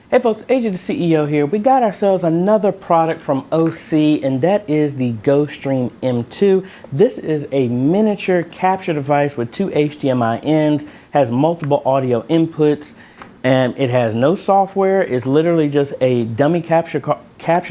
Hey folks, AJ the CEO here. We got ourselves another product from OC, and that is the GoStream M2. This is a miniature capture device with two HDMI ins, has multiple audio inputs, and it has no software. It's literally just a dummy capture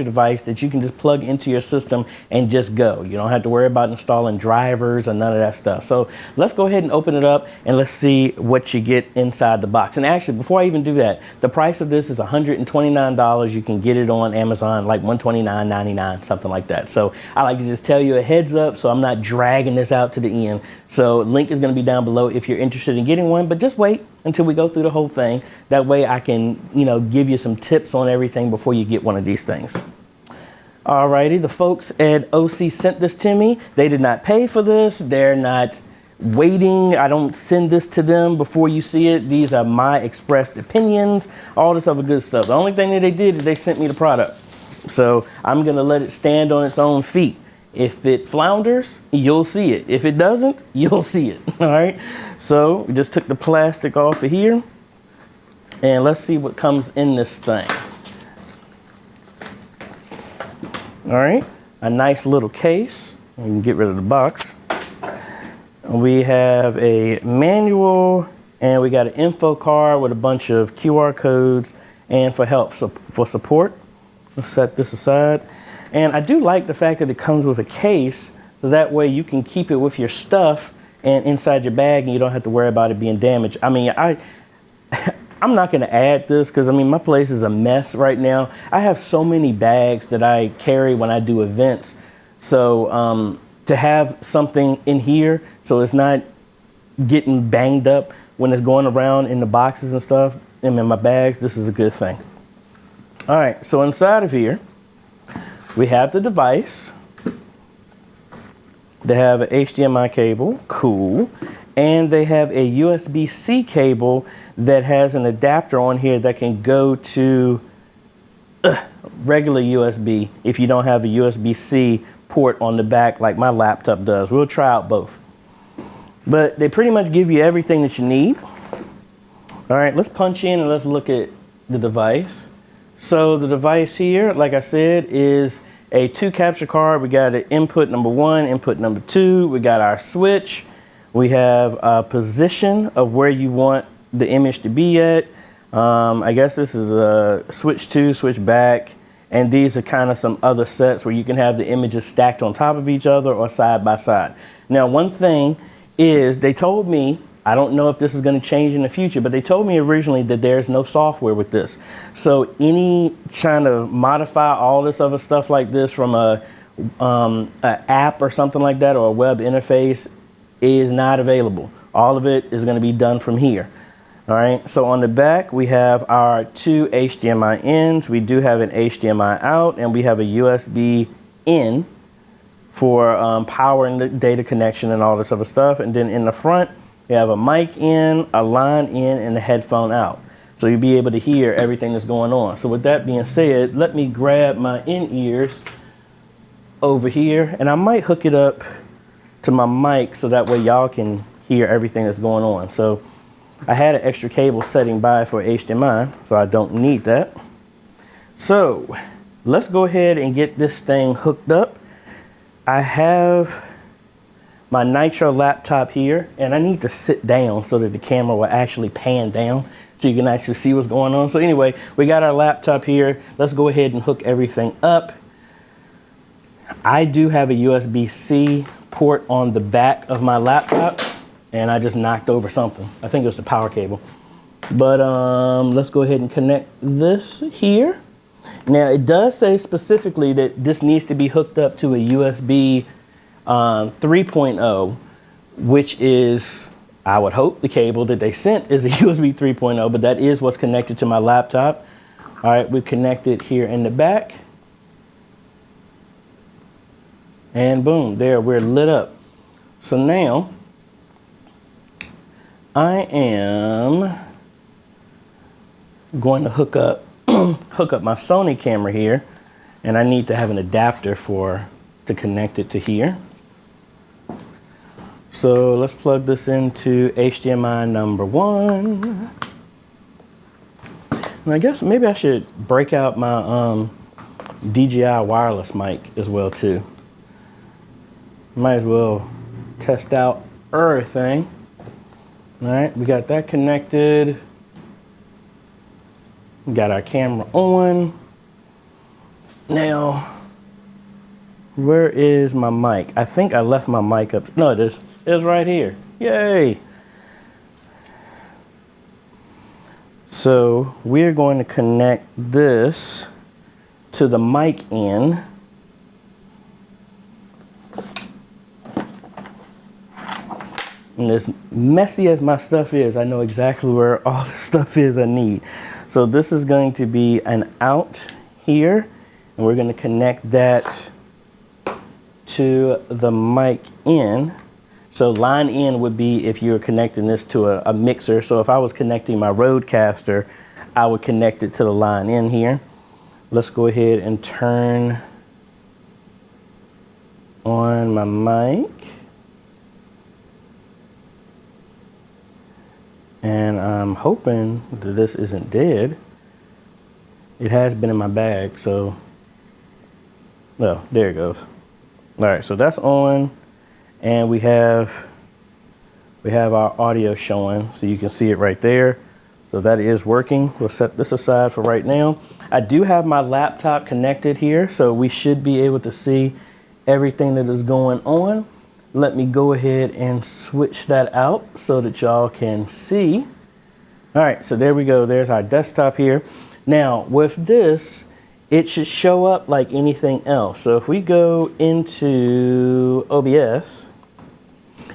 device that you can just plug into your system and just go. You don't have to worry about installing drivers or none of that stuff. So let's go ahead and open it up and let's see what you get inside the box. And actually, before I even do that, the price of this is $129. You can get it on Amazon like $129.99, something like that. So I like to just tell you a heads up so I'm not dragging this out to the end. So link is going to be down below if you're interested in getting one, but just wait until we go through the whole thing. That way I can, give you some tips on everything before you get one of these things. Alrighty, the folks at OC sent this to me. They did not pay for this. They're not waiting. I don't send this to them before you see it. These are my expressed opinions, all this other good stuff. The only thing that they did is they sent me the product. So I'm gonna let it stand on its own feet. If it flounders, you'll see it. If it doesn't, you'll see it, all right? So we just took the plastic off of here and let's see what comes in this thing. All right, a nice little case. We can get rid of the box. We have a manual and we got an info card with a bunch of QR codes and for help, for support. Let's set this aside. And I do like the fact that it comes with a case, so that way you can keep it with your stuff and inside your bag and you don't have to worry about it being damaged. I mean, I'm not gonna add this because my place is a mess right now. I have so many bags that I carry when I do events. So to have something in here so it's not getting banged up when it's going around in the boxes and stuff and in my bags, this is a good thing. All right, so inside of here, we have the device. They have an HDMI cable, cool. And they have a USB-C cable that has an adapter on here that can go to regular USB if you don't have a USB-C port on the back like my laptop does. We'll try out both. But they pretty much give you everything that you need. All right, let's punch in and let's look at the device. So the device here, like I said, is a 2 capture card. We got an input number 1, input number 2. We got our switch. We have a position of where you want the image to be at. I guess this is a switch to, switch back. And these are kind of some other sets where you can have the images stacked on top of each other or side by side. Now, one thing is they told me, I don't know if this is going to change in the future, but they told me originally that there's no software with this. So any trying to modify all this other stuff like this from a app or something like that or a web interface is not available. All of it is going to be done from here. All right, so on the back we have our 2 HDMI ins. We do have an HDMI out and we have a USB in for power and the data connection and all this other stuff. And then in the front, we have a mic in, a line in, and a headphone out. So you'll be able to hear everything that's going on. So with that being said, let me grab my in-ears over here and I might hook it up to my mic so that way y'all can hear everything that's going on. So I had an extra cable setting by for HDMI, so I don't need that. So let's go ahead and get this thing hooked up. I have my Nitro laptop here and I need to sit down so that the camera will actually pan down so you can actually see what's going on. So anyway, we got our laptop here. Let's go ahead and hook everything up. I do have a USB-C port on the back of my laptop and I just knocked over something. I think it was the power cable. But let's go ahead and connect this here. Now it does say specifically that this needs to be hooked up to a USB 3.0, which is, I would hope the cable that they sent is a USB 3.0, but that is what's connected to my laptop. All right, we connected here in the back. And boom, there, we're lit up. So now I am going to hook up my Sony camera here, and I need to have an adapter to connect it to here. So let's plug this into HDMI number 1. And I guess maybe I should break out my DJI wireless mic as well too. Might as well test out everything. All right, we got that connected. We got our camera on. Now, where is my mic? I think I left my mic up. No, it is. It's right here. Yay! So we're going to connect this to the mic in. And as messy as my stuff is, I know exactly where all the stuff is I need. So this is going to be an out here, and we're going to connect that to the mic in. So line in would be if you're connecting this to a mixer. So if I was connecting my Rodecaster, I would connect it to the line in here. Let's go ahead and turn on my mic. And I'm hoping that this isn't dead. It has been in my bag, so, oh, there it goes. All right, so that's on, and we have our audio showing, so you can see it right there. So that is working. We'll set this aside for right now. I do have my laptop connected here, so we should be able to see everything that is going on. Let me go ahead and switch that out so that y'all can see. All right, so there we go. There's our desktop here. Now with this, it should show up like anything else. So if we go into OBS,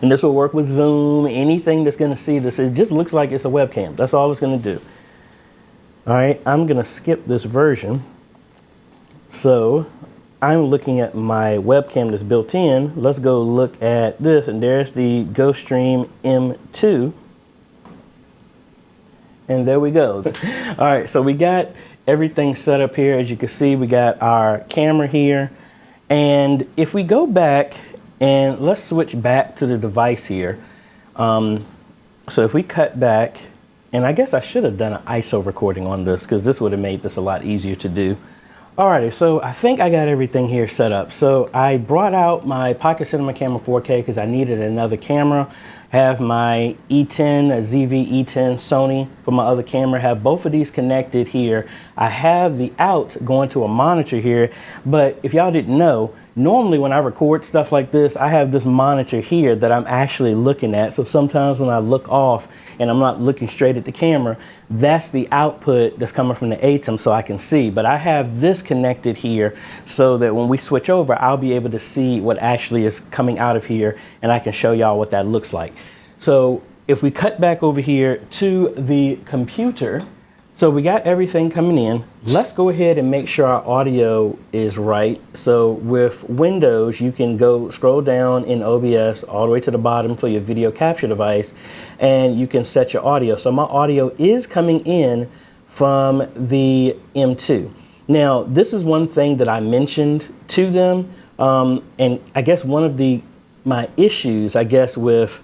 and this will work with Zoom, anything that's gonna see this, it just looks like it's a webcam. That's all it's gonna do. All right, I'm gonna skip this version. So I'm looking at my webcam that's built in. Let's go look at this, and there's the GoStream M2. And there we go. All right, so we got everything set up here. As you can see, we got our camera here. And if we go back, and let's switch back to the device here. So if we cut back, and I guess I should have done an ISO recording on this because this would have made this a lot easier to do. Alrighty, so I think I got everything here set up. So I brought out my Pocket Cinema Camera 4K because I needed another camera. Have my E10, a ZV E10 Sony for my other camera. Have both of these connected here. I have the out going to a monitor here, but if y'all didn't know, normally when I record stuff like this, I have this monitor here that I'm actually looking at. So sometimes when I look off and I'm not looking straight at the camera, that's the output that's coming from the ATEM so I can see. But I have this connected here so that when we switch over, I'll be able to see what actually is coming out of here, and I can show y'all what that looks like. So if we cut back over here to the computer, so we got everything coming in. Let's go ahead and make sure our audio is right. So with Windows, you can go scroll down in OBS all the way to the bottom for your video capture device, and you can set your audio. So my audio is coming in from the M2. Now, this is one thing that I mentioned to them, and I guess one of my issues, I guess, with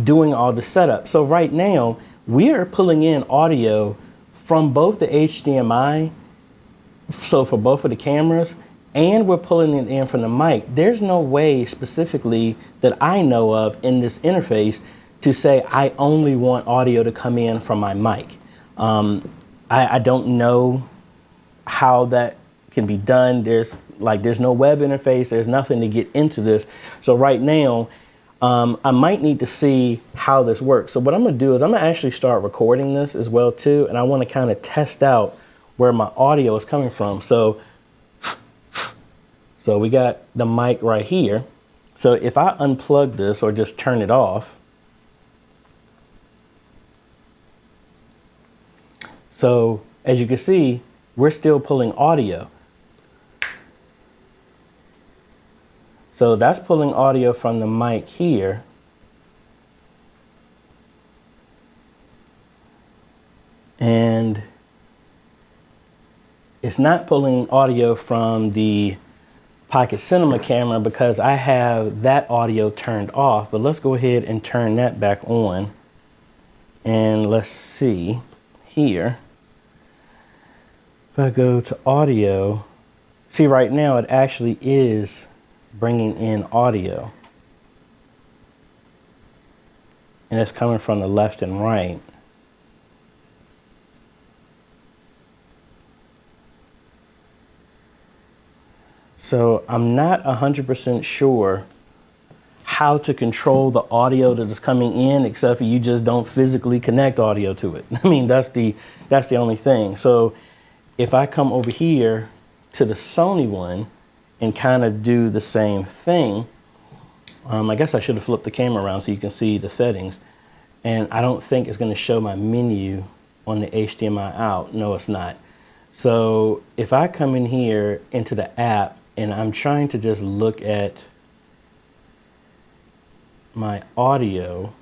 doing all the setup. So right now, we are pulling in audio from both the HDMI, so for both of the cameras, and we're pulling it in from the mic. There's no way specifically that I know of in this interface to say I only want audio to come in from my mic. I don't know how that can be done. There's no web interface, there's nothing to get into this. So right now, I might need to see how this works. So what I'm gonna do is I'm gonna actually start recording this as well too, and I wanna kind of test out where my audio is coming from. So we got the mic right here. So if I unplug this or just turn it off, so as you can see, we're still pulling audio. So that's pulling audio from the mic here. And it's not pulling audio from the Pocket Cinema camera because I have that audio turned off. But let's go ahead and turn that back on. And let's see here. If I go to audio, see right now it actually is bringing in audio. And it's coming from the left and right. So I'm not 100% sure how to control the audio that is coming in, except for you just don't physically connect audio to it. I mean, that's the only thing. So if I come over here to the Sony one and kind of do the same thing, I guess I should have flipped the camera around so you can see the settings. And I don't think it's going to show my menu on the HDMI out. No, it's not. So if I come in here into the app and I'm trying to just look at my audio.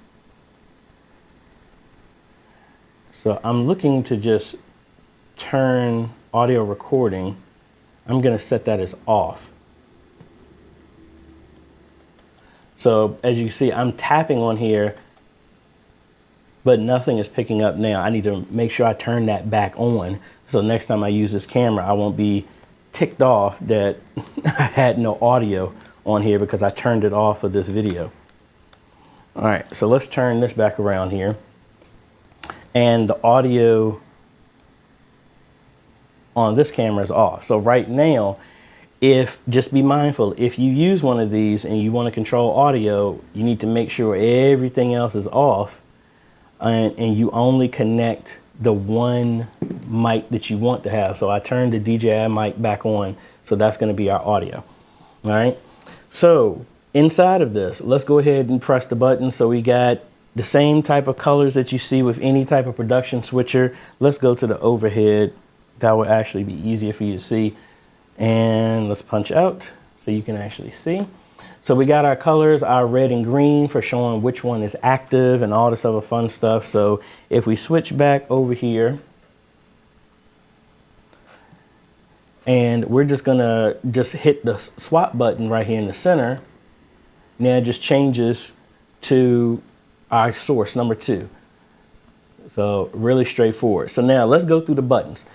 So I'm looking to just turn audio recording. I'm going to set that as off. So as you can see, I'm tapping on here, but nothing is picking up now. I need to make sure I turn that back on. So next time I use this camera, I won't be ticked off that I had no audio on here because I turned it off for this video. All right, so let's turn this back around here. And the audio on this camera is off. So right now, just be mindful, if you use one of these and you want to control audio, you need to make sure everything else is off and you only connect the one mic that you want to have. So I turned the DJI mic back on, so that's going to be our audio. All right, so inside of this, let's go ahead and press the button. So we got the same type of colors that you see with any type of production switcher. Let's go to the overhead. That will actually be easier for you to see. And let's punch out so you can actually see. So we got our colors, our red and green for showing which one is active and all this other fun stuff. So if we switch back over here, and we're just gonna hit the swap button right here in the center. Now it just changes to our source number 2. So really straightforward. So now let's go through the buttons.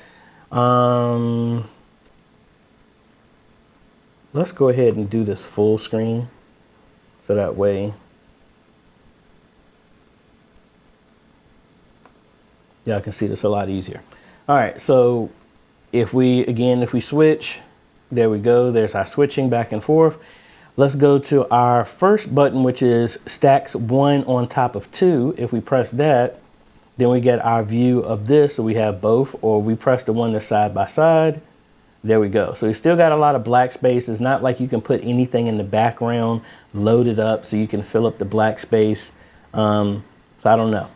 Let's go ahead and do this full screen. So that way, y'all can see this a lot easier. All right, so if we switch, there we go. There's our switching back and forth. Let's go to our first button, which is stacks 1 on top of 2. If we press that, then we get our view of this. So we have both, or we press the one that's side by side. There we go. So we still got a lot of black space. It's not like you can put anything in the background loaded up so you can fill up the black space. So I don't know.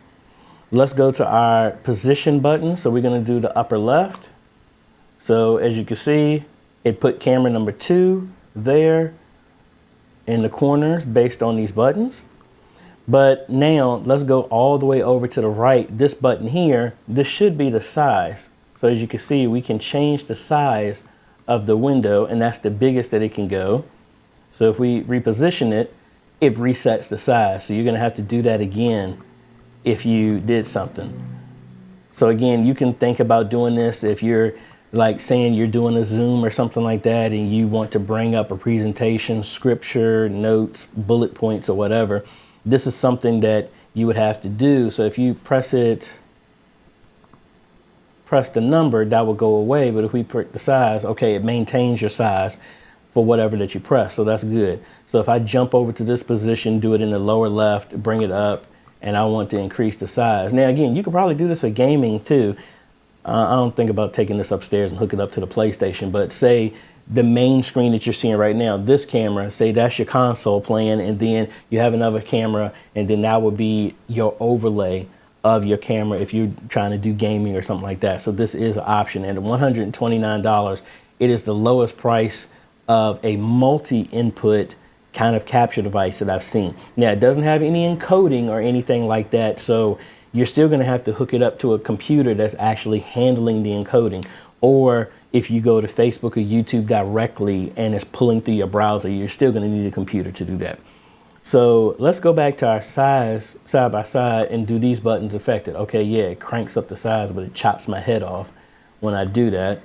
Let's go to our position button. So we're going to do the upper left. So as you can see, it put camera number 2 there in the corners based on these buttons. But now let's go all the way over to the right. This button here, this should be the size. So as you can see, we can change the size of the window, and that's the biggest that it can go. So if we reposition it, it resets the size. So you're gonna have to do that again if you did something. So again, you can think about doing this if you're like saying you're doing a Zoom or something like that and you want to bring up a presentation, scripture, notes, bullet points or whatever. This is something that you would have to do. So if you press the number, that will go away. But if we pick the size, okay, it maintains your size for whatever that you press. So that's good. So if I jump over to this position, do it in the lower left, bring it up, and I want to increase the size. Now, again, you could probably do this for gaming too. I don't think about taking this upstairs and hook it up to the PlayStation, but say the main screen that you're seeing right now, this camera, say that's your console playing, and then you have another camera, and then that would be your overlay of your camera if you're trying to do gaming or something like that. So this is an option, and at $129, it is the lowest price of a multi-input kind of capture device that I've seen. Now, it doesn't have any encoding or anything like that, so you're still gonna have to hook it up to a computer that's actually handling the encoding. Or if you go to Facebook or YouTube directly and it's pulling through your browser, you're still gonna need a computer to do that. So let's go back to our size side by side and do these buttons affected. Okay, yeah, it cranks up the size, but it chops my head off when I do that.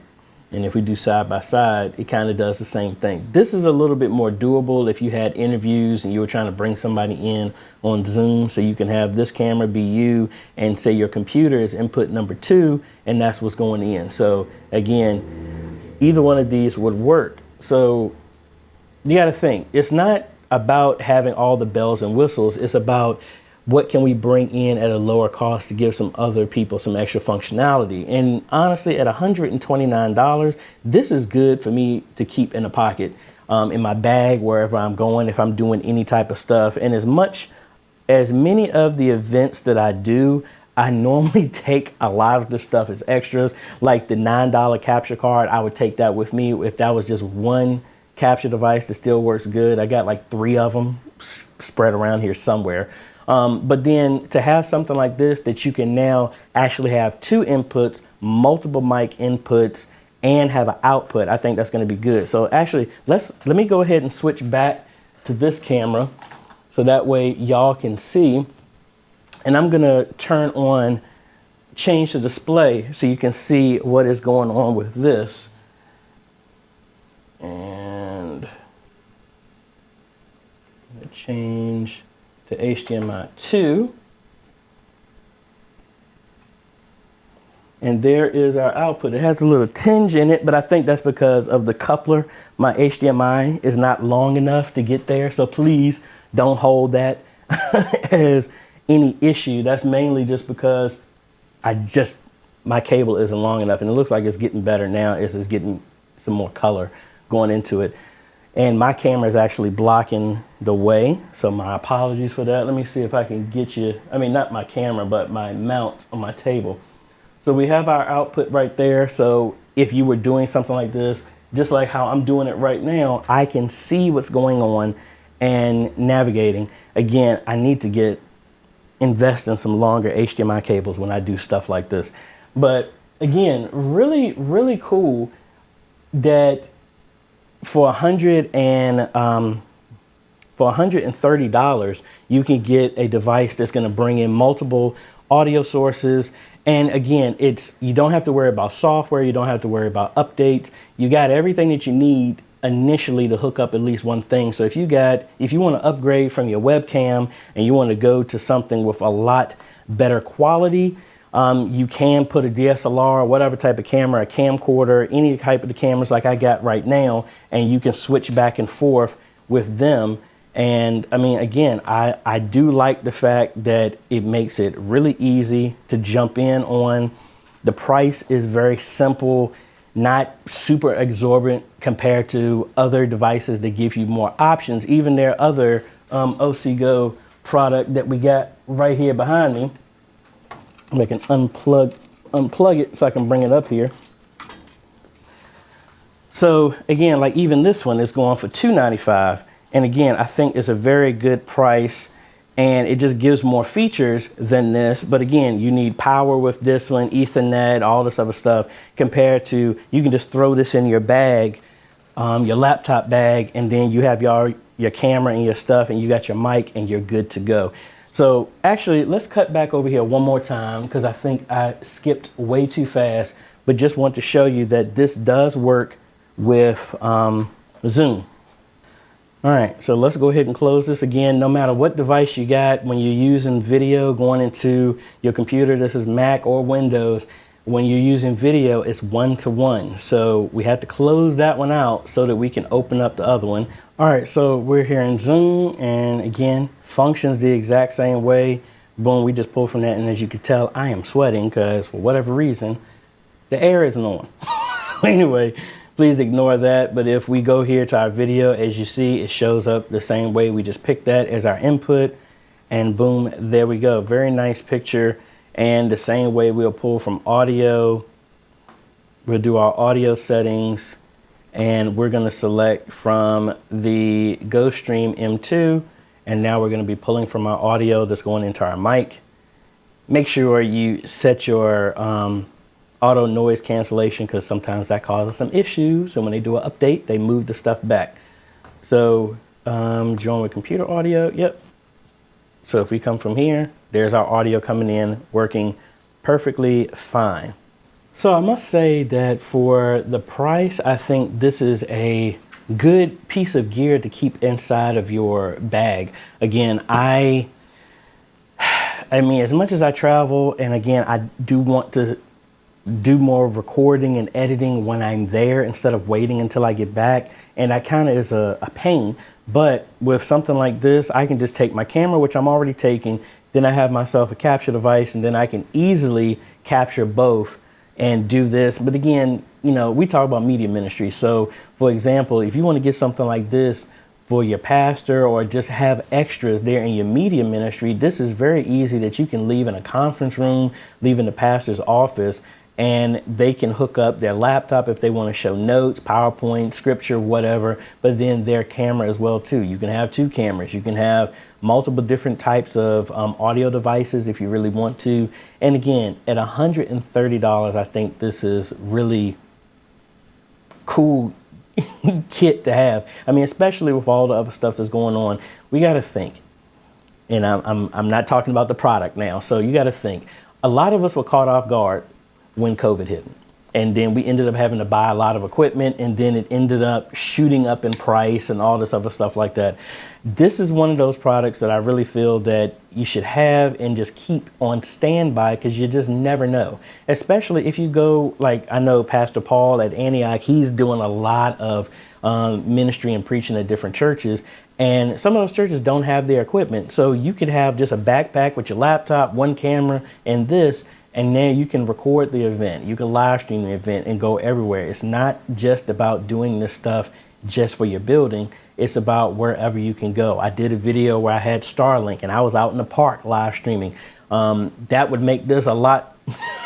And if we do side by side, it kind of does the same thing. This is a little bit more doable if you had interviews and you were trying to bring somebody in on Zoom, so you can have this camera be you and say your computer is input number 2 and that's what's going in. So again, either one of these would work. So you got to think, it's not about having all the bells and whistles. It's about what can we bring in at a lower cost to give some other people some extra functionality. And honestly, at $129, this is good for me to keep in a pocket, in my bag, wherever I'm going, if I'm doing any type of stuff. And as many of the events that I do, I normally take a lot of the stuff as extras, like the $9 capture card. I would take that with me if that was just one capture device that still works good. I got like 3 of them spread around here somewhere. But then to have something like this that you can now actually have 2 inputs, multiple mic inputs, and have an output, I think that's going to be good. So actually, let me go ahead and switch back to this camera so that way y'all can see. And I'm going to change the display so you can see what is going on with this. And change to HDMI 2. And there is our output. It has a little tinge in it, but I think that's because of the coupler. My HDMI is not long enough to get there, so please don't hold that as any issue. That's mainly just because my cable isn't long enough, and it looks like it's getting better now as it's getting some more color going into it. And my camera is actually blocking the way, so my apologies for that. Let me see if I can get you, I mean, not my camera, but my mount on my table. So we have our output right there. So if you were doing something like this, just like how I'm doing it right now, I can see what's going on and navigating. Again, I need to invest in some longer HDMI cables when I do stuff like this. But again, really, really cool that for $130, you can get a device that's going to bring in multiple audio sources. And again, you don't have to worry about software. You don't have to worry about updates. You got everything that you need initially to hook up at least one thing. So if you want to upgrade from your webcam and you want to go to something with a lot better quality, you can put a DSLR or whatever type of camera, a camcorder, any type of the cameras like I got right now, and you can switch back and forth with them. And I mean, again, I do like the fact that it makes it really easy to jump in on. The price is very simple, not super exorbitant compared to other devices that give you more options. Even their other OCGo product that we got right here behind me. I can unplug it so I can bring it up here. So again, like even this one is going for $295. And again, I think it's a very good price, and it just gives more features than this. But again, you need power with this one, Ethernet, all this other stuff, compared to you can just throw this in your bag, your laptop bag, and then you have your camera and your stuff, and you got your mic, and you're good to go. So actually, let's cut back over here one more time because I think I skipped way too fast, but just want to show you that this does work with Zoom. All right, so let's go ahead and close this. Again, no matter what device you got, when you're using video going into your computer, this is Mac or Windows, when you're using video, it's 1-to-1. So we have to close that one out so that we can open up the other one. All right, so we're here in Zoom, and again, functions the exact same way. Boom, we just pull from that, and as you can tell, I am sweating because for whatever reason, the air isn't on. So anyway, please ignore that. But if we go here to our video, as you see, it shows up the same way. We just pick that as our input, and boom, there we go. Very nice picture. And the same way we'll pull from audio, we'll do our audio settings, and we're going to select from the GoStream M2, and now we're going to be pulling from our audio that's going into our mic. Make sure you set your auto noise cancellation, because sometimes that causes some issues, and when they do an update, they move the stuff back. So join with computer audio. Yep. So if we come from here, there's our audio coming in, working perfectly fine. So I must say that for the price, I think this is a good piece of gear to keep inside of your bag. Again, I mean, as much as I travel, and again, I do want to do more recording and editing when I'm there instead of waiting until I get back. And that kind of is a pain. But with something like this, I can just take my camera, which I'm already taking. Then I have myself a capture device, and then I can easily capture both and do this. But again, you know, we talk about media ministry. So for example, if you want to get something like this for your pastor or just have extras there in your media ministry, this is very easy that you can leave in a conference room, leave in the pastor's office, and they can hook up their laptop if they want to show notes, PowerPoint, scripture, whatever, but then their camera as well too. You can have 2 cameras. You can have multiple different types of audio devices if you really want to. And again, at $130, I think this is really cool kit to have. I mean, especially with all the other stuff that's going on, we got to think. And I'm not talking about the product now. So you got to think. A lot of us were caught off guard when COVID hit. And then we ended up having to buy a lot of equipment, and then it ended up shooting up in price and all this other stuff like that. This is one of those products that I really feel that you should have and just keep on standby, because you just never know. Especially if you go, like I know Pastor Paul at Antioch, he's doing a lot of ministry and preaching at different churches. And some of those churches don't have their equipment. So you could have just a backpack with your laptop, 1 camera, and this. And now you can record the event, you can live stream the event and go everywhere. It's not just about doing this stuff just for your building. It's about wherever you can go. I did a video where I had Starlink and I was out in the park live streaming. That would make this a lot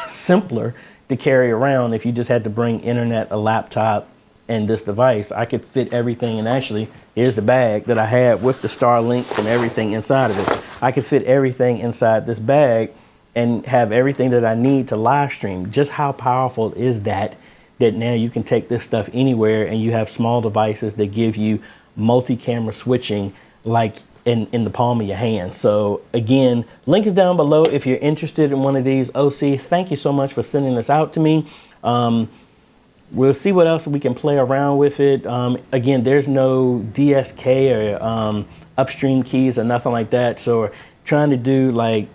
simpler to carry around if you just had to bring internet, a laptop, and this device. I could fit everything, and actually, here's the bag that I had with the Starlink and everything inside of it. I could fit everything inside this bag and have everything that I need to live stream. Just how powerful is that now you can take this stuff anywhere, and you have small devices that give you multi-camera switching like in the palm of your hand. So again, link is down below if you're interested in one of these. OC, thank you so much for sending this out to me. We'll see what else we can play around with it. Again, there's no DSK or upstream keys or nothing like that. So trying to do like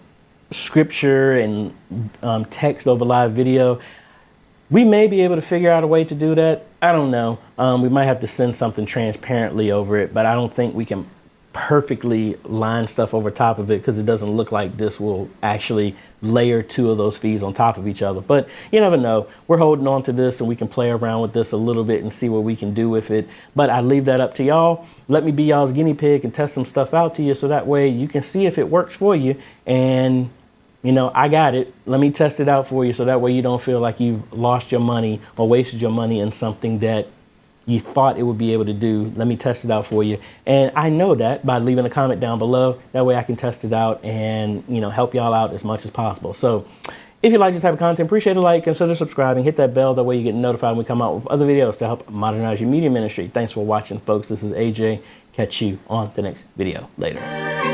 scripture and text over live video, we may be able to figure out a way to do that. I don't know. We might have to send something transparently over it, but I don't think we can perfectly line stuff over top of it, because it doesn't look like this will actually layer 2 of those feeds on top of each other. But you never know. We're holding on to this, and we can play around with this a little bit and see what we can do with it. But I leave that up to y'all. Let me be y'all's guinea pig and test some stuff out to you, so that way you can see if it works for you. And you know, I got it. Let me test it out for you, so that way you don't feel like you've lost your money or wasted your money in something that you thought it would be able to do. Let me test it out for you. And I know that by leaving a comment down below. That way I can test it out and, you know, help y'all out as much as possible. So if you like this type of content, appreciate a like, consider subscribing, hit that bell. That way you get notified when we come out with other videos to help modernize your media ministry. Thanks for watching, folks. This is AJ. Catch you on the next video. Later.